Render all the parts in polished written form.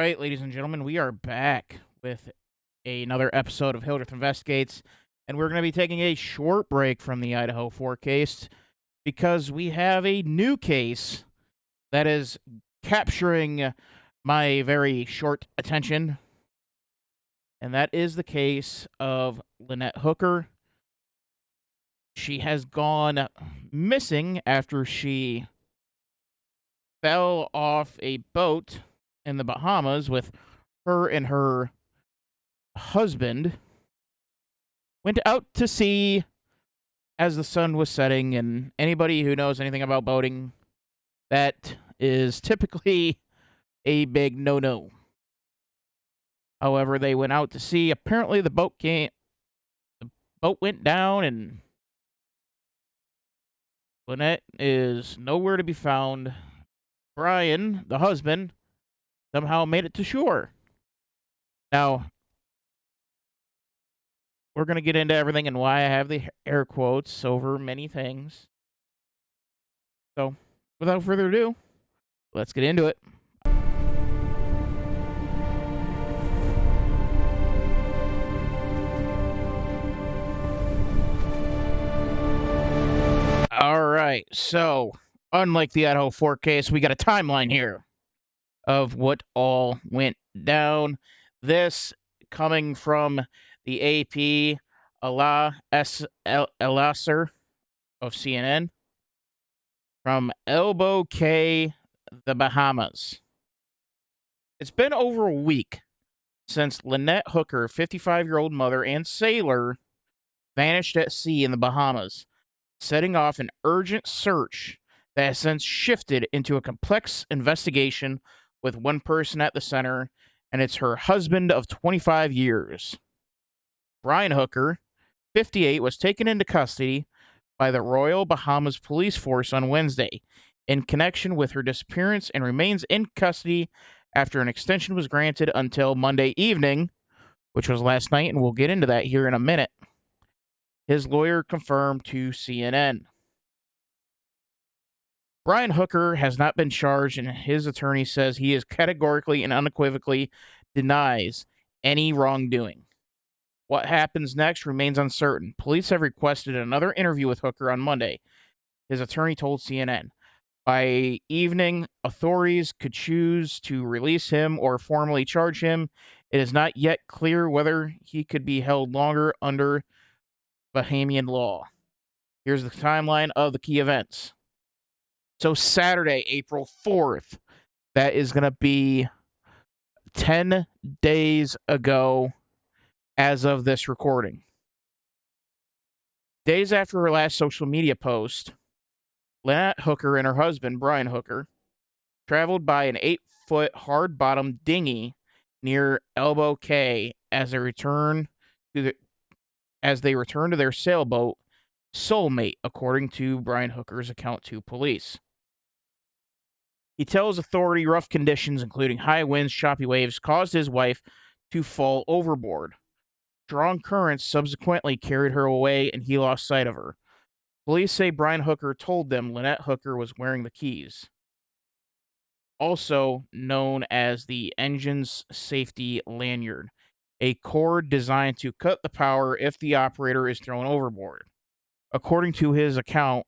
right, ladies and gentlemen, we are back with another episode of Hildreth Investigates, and we're going to be taking a short break from the Idaho 4 case because we have a new case that is capturing my very short attention, and that is the case of Lynette Hooker. She has gone missing after she fell off a boat in the Bahamas with her and her husband. Went out to sea as the sun was setting, and anybody who knows anything about boating, that is typically a big no-no. However, they went out to sea. Apparently, the boat went down, and Lynette is nowhere to be found. Brian, the husband, somehow made it to shore. Now, we're going to get into everything and why I have the air quotes over many things. So, without further ado, let's get into it. All right, so unlike the Idaho 4 case, we got a timeline here of what all went down. This coming from the AP, Elasser of CNN, from Elbow Cay, the Bahamas. It's been over a week since Lynette Hooker, 55-year-old mother and sailor, vanished at sea in the Bahamas, setting off an urgent search that has since shifted into a complex investigation with one person at the center, and it's her husband of 25 years. Brian Hooker, 58, was taken into custody by the Royal Bahamas Police Force on Wednesday in connection with her disappearance and remains in custody after an extension was granted until Monday evening, which was last night, and we'll get into that here in a minute. His lawyer confirmed to CNN. Brian Hooker has not been charged, and his attorney says he is categorically and unequivocally denies any wrongdoing. What happens next remains uncertain. Police have requested another interview with Hooker on Monday, his attorney told CNN. By evening, authorities could choose to release him or formally charge him. It is not yet clear whether he could be held longer under Bahamian law. Here's the timeline of the key events. So Saturday, April 4th, that is going to be 10 days ago as of this recording. Days after her last social media post, Lynette Hooker and her husband, Brian Hooker, traveled by an 8-foot hard-bottom dinghy near Elbow Cay as they return to their sailboat, Soulmate, according to Brian Hooker's account to police. He tells authority rough conditions, including high winds, choppy waves, caused his wife to fall overboard. Strong currents subsequently carried her away, and he lost sight of her. Police say Brian Hooker told them Lynette Hooker was wearing the keys, also known as the engine's safety lanyard, a cord designed to cut the power if the operator is thrown overboard, according to his account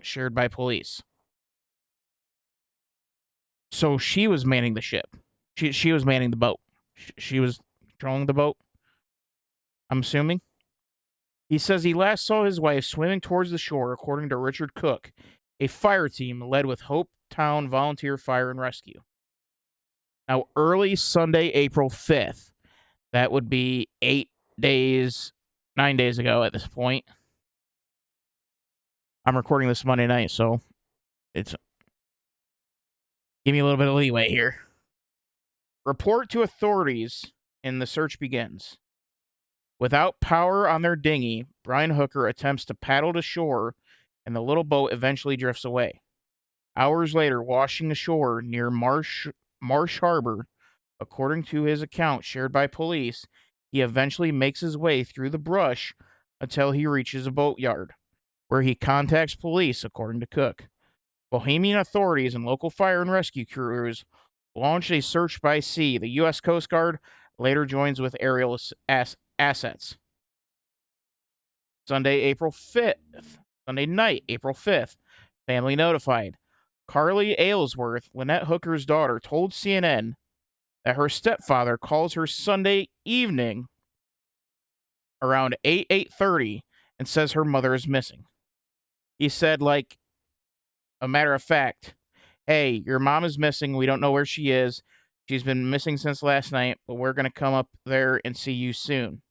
shared by police. So she was manning the ship. She was manning the boat. She was controlling the boat, I'm assuming. He says he last saw his wife swimming towards the shore, according to Richard Cook, a fire team led with Hope Town Volunteer Fire and Rescue. Now, early Sunday, April 5th, that would be 9 days ago at this point. I'm recording this Monday night, so it's... give me a little bit of leeway here. Report to authorities, and the search begins. Without power on their dinghy, Brian Hooker attempts to paddle to shore, and the little boat eventually drifts away. Hours later, washing ashore near Marsh Harbor, according to his account shared by police, he eventually makes his way through the brush until he reaches a boatyard, where he contacts police, according to Cook. Bahamian authorities and local fire and rescue crews launched a search by sea. The U.S. Coast Guard later joins with aerial assets. Sunday, April 5th. Sunday night, April 5th. Family notified. Carly Aylesworth, Lynette Hooker's daughter, told CNN that her stepfather calls her Sunday evening around 8:30 and says her mother is missing. He said, like a matter of fact, hey, your mom is missing. We don't know where she is. She's been missing since last night, but we're going to come up there and see you soon,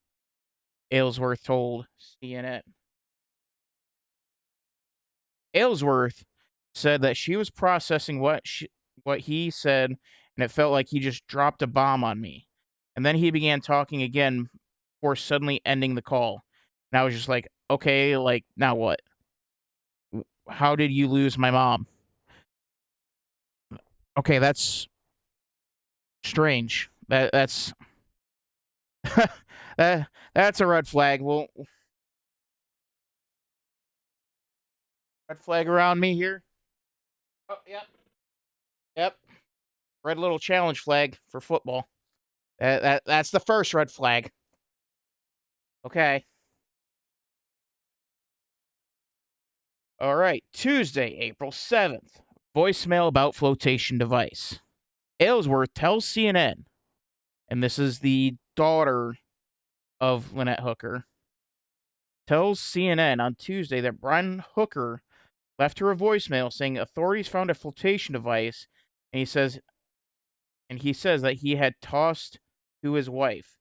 Aylesworth told CNN. Aylesworth said that she was processing what he said, and it felt like he just dropped a bomb on me. And then he began talking again before suddenly ending the call. And I was just like, okay, like, now what? How did you lose my mom? Okay, that's strange. That's that's a red flag. Well, red flag around me here. Oh, yep. Red little challenge flag for football. That's the first red flag. Okay. All right. Tuesday, April 7th. Voicemail about flotation device. Aylesworth tells CNN, and this is the daughter of Lynette Hooker, tells CNN on Tuesday that Brian Hooker left her a voicemail saying authorities found a flotation device, and he says that he had tossed to his wife.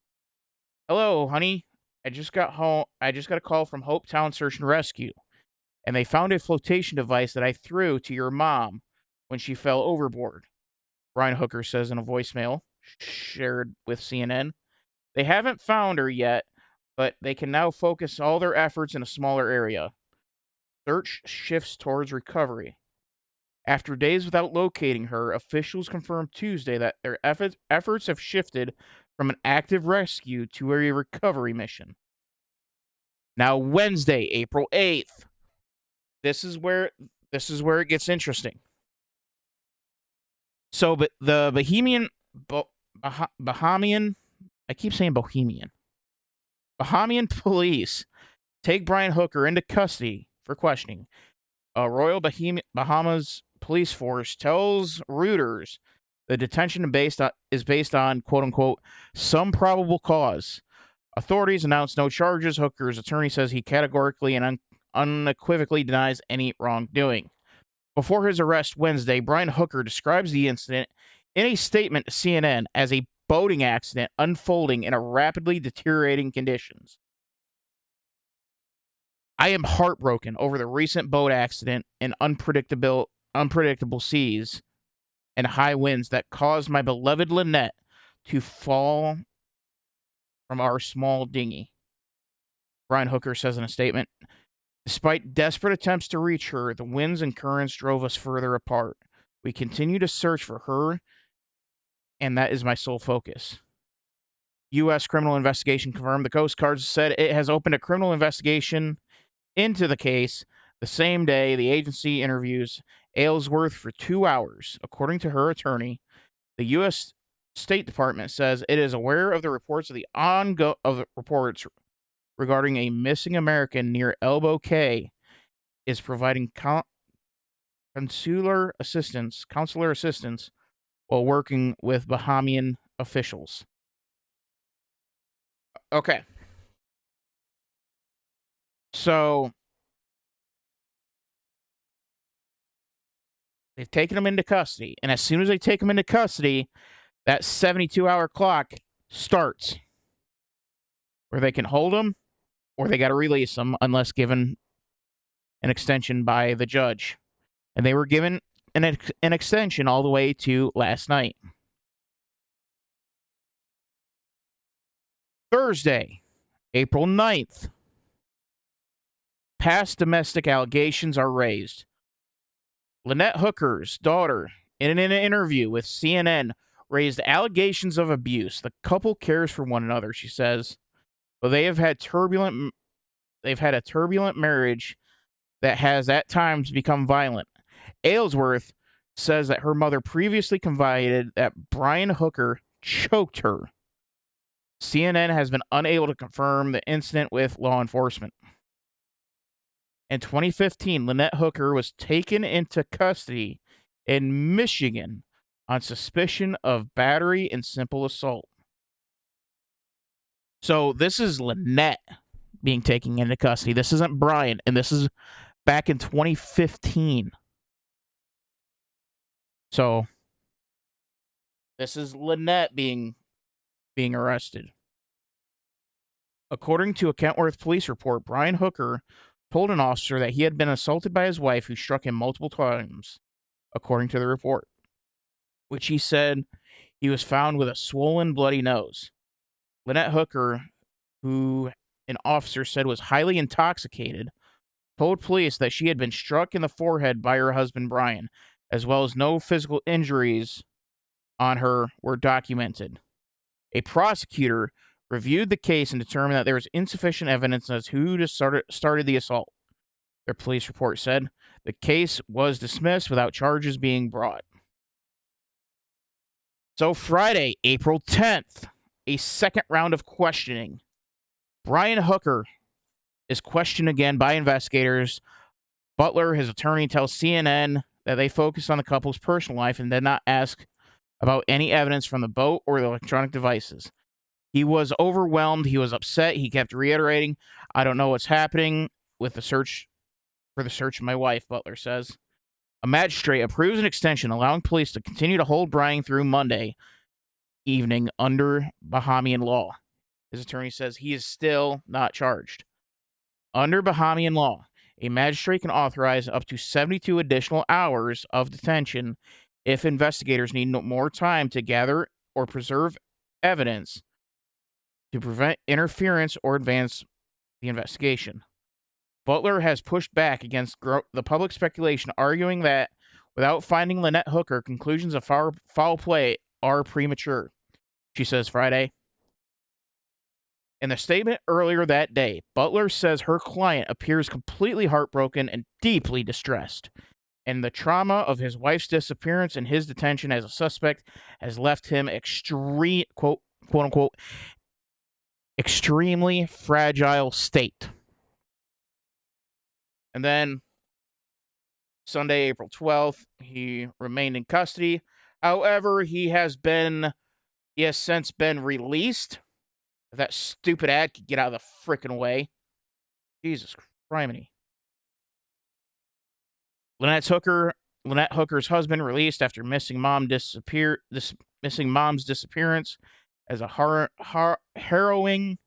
Hello, honey. I just got home. I just got a call from Hope Town Search and Rescue, and they found a flotation device that I threw to your mom when she fell overboard. Brian Hooker says in a voicemail shared with CNN. They haven't found her yet, but they can now focus all their efforts in a smaller area. Search shifts towards recovery. After days without locating her, officials confirmed Tuesday that their efforts have shifted from an active rescue to a recovery mission. Now, Wednesday, April 8th. This is where it gets interesting. So, but the Bahamian, I keep saying Bohemian. Bahamian police take Brian Hooker into custody for questioning. A Royal Bahamas police force tells Reuters the detention is based on, quote unquote, some probable cause. Authorities announced no charges. Hooker's attorney says he categorically and unequivocally denies any wrongdoing. Before his arrest Wednesday, Brian Hooker describes the incident in a statement to CNN as a boating accident unfolding in a rapidly deteriorating conditions. I am heartbroken over the recent boat accident in unpredictable seas and high winds that caused my beloved Lynette to fall from our small dinghy. Brian Hooker says in a statement, despite desperate attempts to reach her, the winds and currents drove us further apart. We continue to search for her, and that is my sole focus. U.S. criminal investigation confirmed. The Coast Guard said it has opened a criminal investigation into the case. The same day, the agency interviews Aylesworth for 2 hours. According to her attorney, the U.S. State Department says it is aware of the reports reports regarding a missing American near Elbow Cay, is providing consular assistance while working with Bahamian officials. Okay. So they've taken him into custody, and as soon as they take him into custody, that 72-hour clock starts where they can hold him or they got to release him unless given an extension by the judge. And they were given an extension all the way to last night. Thursday, April 9th. Past domestic allegations are raised. Lynette Hooker's daughter, in an interview with CNN, raised allegations of abuse. The couple cares for one another, she says, but they've had a turbulent marriage that has at times become violent. Aylesworth says that her mother previously confided that Brian Hooker choked her. CNN has been unable to confirm the incident with law enforcement. In 2015, Lynette Hooker was taken into custody in Michigan on suspicion of battery and simple assault. So this is Lynette being taken into custody. This isn't Brian, and this is back in 2015. So this is Lynette being arrested. According to a Kentworth police report, Brian Hooker told an officer that he had been assaulted by his wife, who struck him multiple times, according to the report, which he said he was found with a swollen, bloody nose. Lynette Hooker, who an officer said was highly intoxicated, told police that she had been struck in the forehead by her husband, Brian, as well as no physical injuries on her were documented. A prosecutor reviewed the case and determined that there was insufficient evidence as to who started the assault. Their police report said the case was dismissed without charges being brought. So Friday, April 10th, a second round of questioning. Brian Hooker is questioned again by investigators. Butler, his attorney, tells CNN that they focused on the couple's personal life and did not ask about any evidence from the boat or the electronic devices. He was overwhelmed. He was upset. He kept reiterating, "I don't know what's happening with the search for the search of my wife," Butler says. A magistrate approves an extension allowing police to continue to hold Brian through Monday evening under Bahamian law. His attorney says he is still not charged. Under Bahamian law, a magistrate can authorize up to 72 additional hours of detention if investigators need more time to gather or preserve evidence to prevent interference or advance the investigation. Butler has pushed back against the public speculation, arguing that without finding Lynette Hooker, conclusions of foul play are premature. She says Friday. In a statement earlier that day, Butler says her client appears completely heartbroken and deeply distressed, and the trauma of his wife's disappearance and his detention as a suspect has left him quote unquote, extremely fragile state. And then Sunday, April 12th, he remained in custody. However, he has since been released. If that stupid ad could get out of the frickin' way. Jesus Christ. Lynette Hooker's husband released after missing mom's disappearance as a harrowing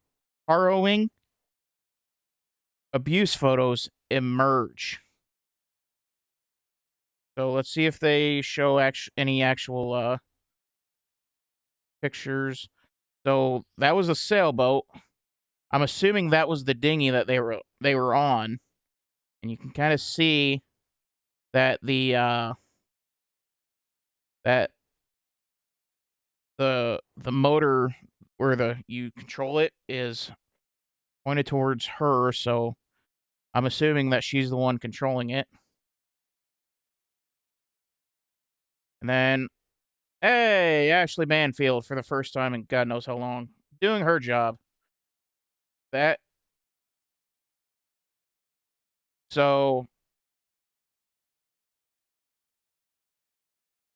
abuse photos emerge. So let's see if they show any actual pictures. So that was a sailboat. I'm assuming that was the dinghy that they were on, and you can kind of see that the motor where you control it is pointed towards her. So I'm assuming that she's the one controlling it. And then, hey, Ashley Banfield for the first time in God knows how long, doing her job. So,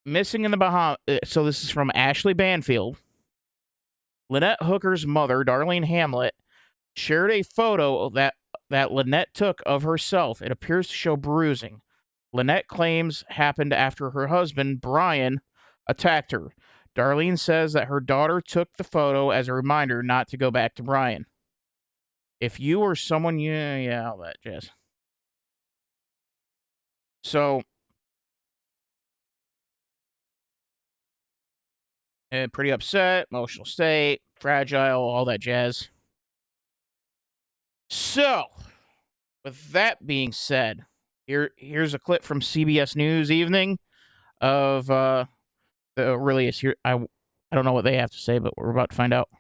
missing in the Bahamas. So this is from Ashley Banfield. Lynette Hooker's mother, Darlene Hamlet, shared a photo that Lynette took of herself. It appears to show bruising. Lynette claims happened after her husband, Brian, attacked her. Darlene says that her daughter took the photo as a reminder not to go back to Brian. If you or someone, all that jazz. So, pretty upset, emotional state, fragile, all that jazz. So, with that being said, here's a clip from CBS News Evening of the release. Here, I don't know what they have to say, but we're about to find out.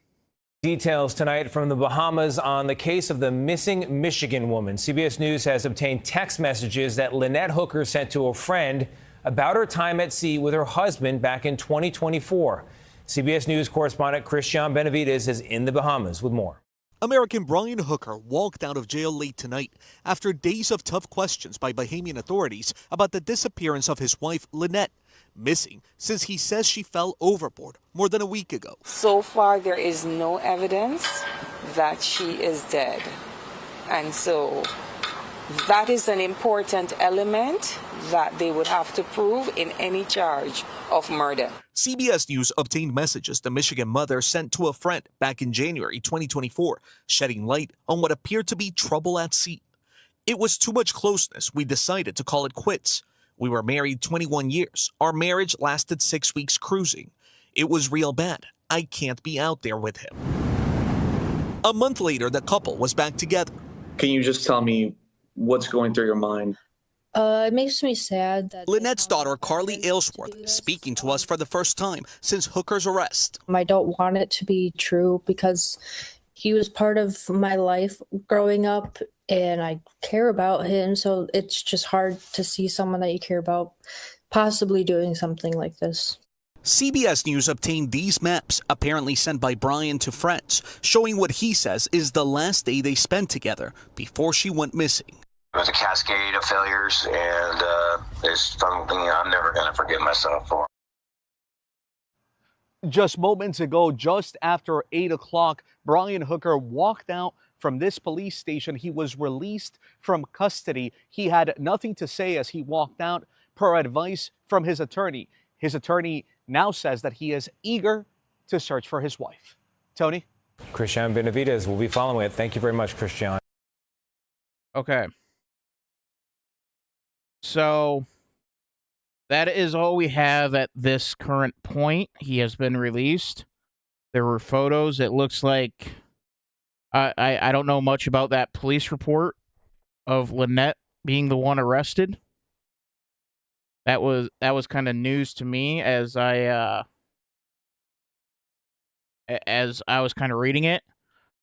Details tonight from the Bahamas on the case of the missing Michigan woman. CBS News has obtained text messages that Lynette Hooker sent to a friend about her time at sea with her husband back in 2024. CBS News correspondent Christian Benavides is in the Bahamas with more. American Brian Hooker walked out of jail late tonight after days of tough questions by Bahamian authorities about the disappearance of his wife, Lynette, missing since he says she fell overboard more than a week ago. So far, there is no evidence that she is dead. And so that is an important element that they would have to prove in any charge of murder. CBS News obtained messages the Michigan mother sent to a friend back in January 2024, shedding light on what appeared to be trouble at sea. It was too much closeness. We decided to call it quits. We were married 21 years. Our marriage lasted 6 weeks cruising. It was real bad. I can't be out there with him. A month later, the couple was back together. Can you just tell me what's going through your mind? It makes me sad that Lynette's daughter, Carly Aylesworth, speaking to us for the first time since Hooker's arrest. I don't want it to be true because he was part of my life growing up and I care about him. So it's just hard to see someone that you care about possibly doing something like this. CBS News obtained these maps, apparently sent by Brian to friends, showing what he says is the last day they spent together before she went missing. It was a cascade of failures, and it's something I'm never going to forgive myself for. Just moments ago, just after 8 o'clock, Brian Hooker walked out from this police station. He was released from custody. He had nothing to say as he walked out, per advice from his attorney. His attorney now says that he is eager to search for his wife. Tony? Christian Benavides will be following it. Thank you very much, Christian. Okay. So that is all we have at this current point. He has been released. There were photos. It looks like I don't know much about that police report of Lynette being the one arrested. That was kind of news to me as I was kind of reading it.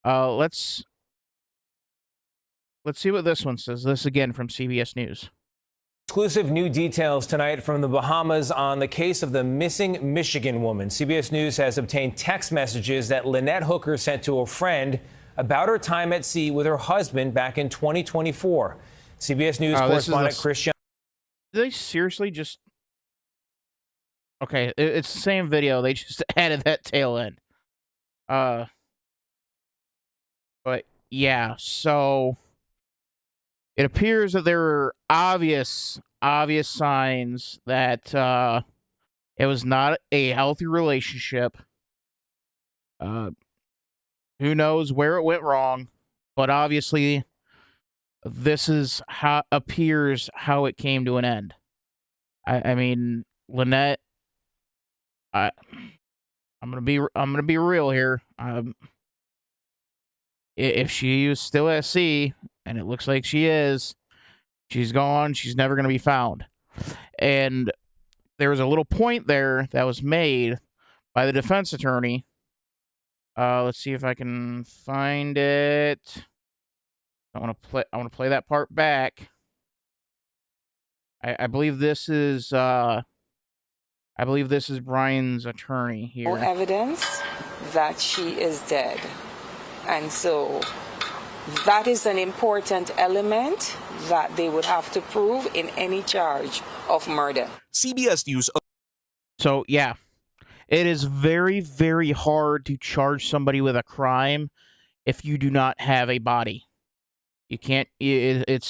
Let's see what this one says. This again from CBS News. Exclusive new details tonight from the Bahamas on the case of the missing Michigan woman. CBS News has obtained text messages that Lynette Hooker sent to a friend about her time at sea with her husband back in 2024. CBS News correspondent Christian. Did they seriously just... Okay, it's the same video. They just added that tail end. But yeah, so it appears that there are obvious signs that it was not a healthy relationship. Who knows where it went wrong, but obviously this is how appears how it came to an end. I mean, Lynette, I'm gonna be real here. If she was still at sea, and it looks like she is, she's gone. She's never gonna be found. And there was a little point there that was made by the defense attorney. Let's see if I can find it. I want to play that part back. I believe this is Brian's attorney here. No evidence that she is dead. And so that is an important element that they would have to prove in any charge of murder. CBS News. So, yeah, it is very, very hard to charge somebody with a crime if you do not have a body. You can't, it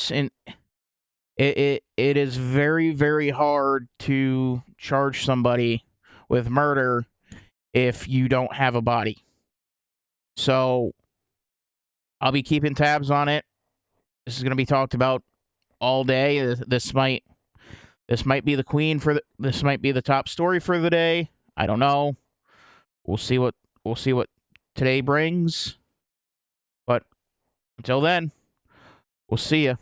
is very, very hard to charge somebody with murder if you don't have a body. So I'll be keeping tabs on it. This is going to be talked about all day. This might be the queen for this might be the top story for the day. I don't know. We'll see what today brings. But until then, we'll see you.